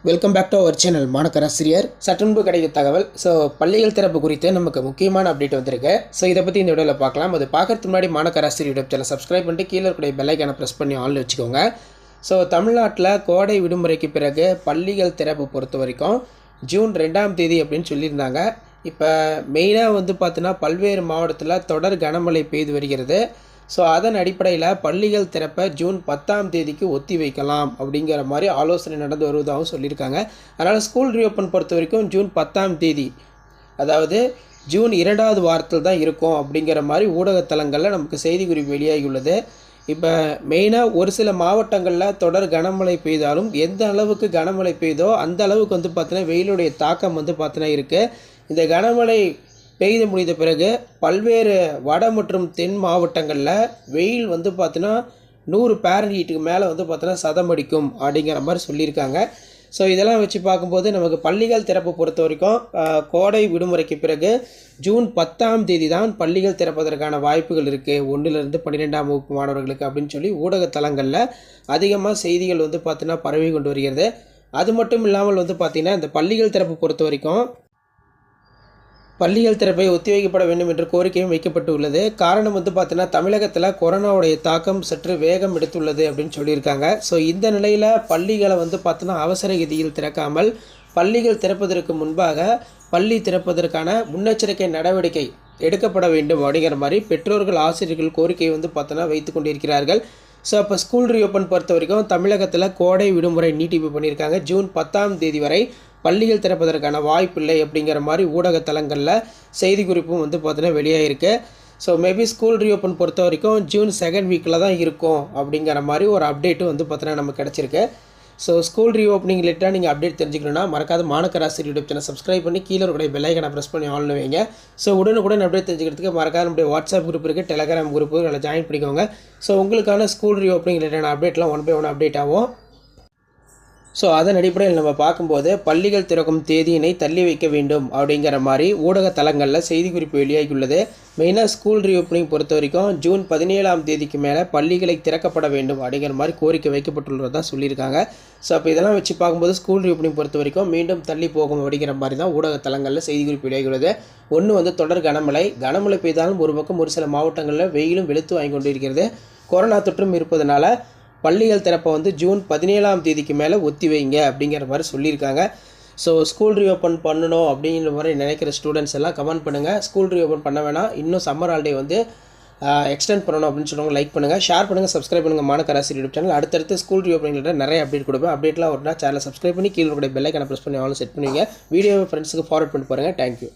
Welcome back to our channel மாணக்கராசிரியர். சற்றுமுன்பு கிடைத்த தகவல். பள்ளிகள் திறப்பு குறித்து நமக்கு முக்கியமான அப்டேட் வந்திருக்கு. இதை பற்றி இந்த வீடியோவில் பார்க்கலாம். அது பார்க்கறதுக்கு முன்னாடி மாணக்கராசிரியர் யூடியூப் சேனல் சப்ஸ்கிரைப் பண்ணிட்டு கீழே இருக்கிற பெல் ஐக்கானை ப்ரெஸ் பண்ணி ஆன்ல வச்சுக்கோங்க. தமிழ்நாட்டில் கோடை விடுமுறைக்கு பிறகு பள்ளிகள் திறப்பு பொறுத்த வரைக்கும் ஜூன் 2ஆம் தேதி அப்படின்னு சொல்லியிருந்தாங்க. இப்போ மெயினாக பார்த்தீங்கன்னா பல்வேறு மாவட்டத்தில் தொடர் கனமழை பெய்து வருகிறது. அதன் அடிப்படையில் பள்ளிகள் திறப்பை ஜூன் 10ஆம் தேதிக்கு ஒத்தி வைக்கலாம் அப்படிங்கிற மாதிரி ஆலோசனை நடந்து வருவதாகவும் சொல்லியிருக்காங்க. அதனால் ஸ்கூல் ரீஓப்பன் பொறுத்த வரைக்கும் ஜூன் 10ஆம் தேதி, அதாவது ஜூன் 2வது வாரத்தில் தான் இருக்கும் அப்படிங்கிற மாதிரி ஊடகத்தலங்களில் நமக்கு செய்திக்குறிப்பு வெளியாகியுள்ளது. இப்போ மெயினாக ஒரு சில மாவட்டங்களில் தொடர் கனமழை பெய்தாலும் எந்த அளவுக்கு கனமழை பெய்தோ அந்த அளவுக்கு பார்த்தீங்கன்னா வெயிலுடைய தாக்கம் பார்த்தீங்கன்னா இருக்குது. இந்த கனமழை பெய்து முடிந்த பிறகு பல்வேறு வட மற்றும் தென் மாவட்டங்களில் வெயில் பார்த்தீங்கன்னா 100 ஃபாரன்ஹீட்டுக்கு மேலே பார்த்தீங்கன்னா சதமடிக்கும் அப்படிங்கிற மாதிரி சொல்லியிருக்காங்க. இதெல்லாம் வச்சு பார்க்கும்போது நமக்கு பள்ளிகள் திறப்பு பொறுத்த வரைக்கும் கோடை விடுமுறைக்கு பிறகு ஜூன் 10ஆம் தேதி தான் பள்ளிகள் திறப்பதற்கான வாய்ப்புகள் இருக்குது 1லிருந்து 12ஆம் வகுப்பு மாணவர்களுக்கு அப்படின்னு சொல்லி ஊடகத்தலங்களில் அதிகமாக செய்திகள் பார்த்தீங்கன்னா பரவி கொண்டு வருகிறது. அது மட்டும் இல்லாமல் பார்த்திங்கன்னா இந்த பள்ளிகள் திறப்பு பொறுத்த வரைக்கும் பள்ளிகள் திறப்பை ஒத்திவைக்கப்பட வேண்டும் என்ற கோரிக்கையும் வைக்கப்பட்டு உள்ளது. காரணம் பார்த்தீங்கன்னா தமிழகத்தில் கொரோனாவுடைய தாக்கம் சற்று வேகம் எடுத்துள்ளது அப்படின்னு சொல்லியிருக்காங்க. இந்த நிலையில் பள்ளிகளை பார்த்தீங்கன்னா அவசர கதியில் திறக்காமல் பள்ளிகள் திறப்பதற்கு முன்பாக பள்ளி திறப்பதற்கான முன்னெச்சரிக்கை நடவடிக்கை எடுக்கப்பட வேண்டும் அப்படிங்கிற மாதிரி பெற்றோர்கள் ஆசிரியர்கள் கோரிக்கை பார்த்தீங்கன்னா வைத்து கொண்டிருக்கிறார்கள். அப்போ ஸ்கூல் ரீஓப்பன் பொறுத்த வரைக்கும் தமிழகத்தில் கோடை விடுமுறை நீட்டிப்பு பண்ணியிருக்காங்க. ஜூன் 10ஆம் தேதி வரை பள்ளிகள் திறப்பதற்கான வாய்ப்பில்லை அப்படிங்கிற மாதிரி ஊடகத்தலங்களில் செய்திக்குறிப்பும் பார்த்தீங்கன்னா வெளியாகிருக்கு. மேபி ஸ்கூல் ரீஓப்பன் பொறுத்த வரைக்கும் ஜூன் 2nd வீக்கில் தான் இருக்கும் அப்படிங்கிற மாதிரி ஒரு அப்டேட்டும் பார்த்தீங்கன்னா நமக்கு கிடச்சிருக்கு. ஸ்கூல் ரீஓப்பனிங் ரிலேட்டாக நீங்கள் அப்டேட் தெரிஞ்சுக்கணுன்னா மறக்காத மாணக்கராசிரியர் யூடியூப் சேனல் சப்ஸ்கிரைப் பண்ணி கீழே இருக்கிற பெல் ஐக்கானை ப்ரெஸ் பண்ணி ஆன்ல வைங்க. உடனுக்குடன் அப்டேட் தெரிஞ்சுக்கிறதுக்கு மறக்காத நம்முடைய வாட்ஸ்அப் குரூப் இருக்குது, டெலகிராம் குரூப்பு, அதில் ஜாயின் பண்ணிக்கோங்க. உங்களுக்கான ஸ்கூல் ரீஓப்பனிங் ரிலேட்டான அப்டேட்லாம் 1 by 1 அப்டேட் ஆகும். அதன் அடிப்படையில் நம்ம பார்க்கும்போது பள்ளிகள் திறக்கும் தேதியினை தள்ளி வைக்க வேண்டும் அப்படிங்கிற மாதிரி ஊடகத்தலங்களில் செய்திக்குறிப்பு வெளியாகியுள்ளது. மெயினாக ஸ்கூல் ரீஓப்பனிங் பொறுத்த வரைக்கும் ஜூன் 17ஆம் தேதிக்கு மேலே பள்ளிகளை திறக்கப்பட வேண்டும் அப்படிங்கிற மாதிரி கோரிக்கை வைக்கப்பட்டுள்ளதான் சொல்லியிருக்காங்க. அப்போ இதெல்லாம் வச்சு பார்க்கும்போது ஸ்கூல் ரீஓப்பனிங் பொறுத்த வரைக்கும் மீண்டும் தள்ளி போகும் அப்படிங்கிற மாதிரி தான் ஊடகத்தலங்களில் செய்திக்குறிப்பு வெளியாகியுள்ளது. ஒன்று தொடர் கனமழை பெய்தாலும் ஒரு பக்கம் ஒரு சில மாவட்டங்களில் வெயிலும் வெளுத்து வாங்கி கொண்டு இருக்கிறது. கொரோனா தொற்றும் இருப்பதனால பள்ளிகள் திறப்பை ஜூன் 17ஆம் தேதிக்கு மேலே ஒத்தி வைங்க அப்படிங்கிற மாதிரி சொல்லியிருக்காங்க. ஸ்கூல் ரீஓப்பன் பண்ணணும் அப்படிங்கிற மாதிரி நினைக்கிற ஸ்டூடெண்ட்ஸ் எல்லாம் கமெண்ட் பண்ணுங்கள். ஸ்கூல் ரீஓப்பன் பண்ண வேணாம், இன்னும் சம்மர் ஹாலிடே எக்ஸ்டெண்ட் பண்ணணும் அப்படின்னு சொல்லுவாங்க. லைக் பண்ணுங்கள், ஷேர் பண்ணுங்கள், சப்ஸ்கிரைப் பண்ணுங்கள் மாணக்கராசிரியர் யூடியூப் சேனல். அடுத்தடுத்து ஸ்கூல் ரீஓப்பனிங்கிட்ட நிறைய அப்டேட் கொடுப்பேன். அப்டேட்லாம் ஒரு சேனலை சப்ஸ்கிரைப் பண்ணி கீழே கூட பெல் ஐக்கானை ப்ரெஸ் பண்ணி ஆல் செட் பண்ணுவீங்க. வீடியோவை ஃப்ரெண்ட்ஸுக்கு ஃபார்வர்ட் பண்ணி பாருங்கள். தேங்க்யூ.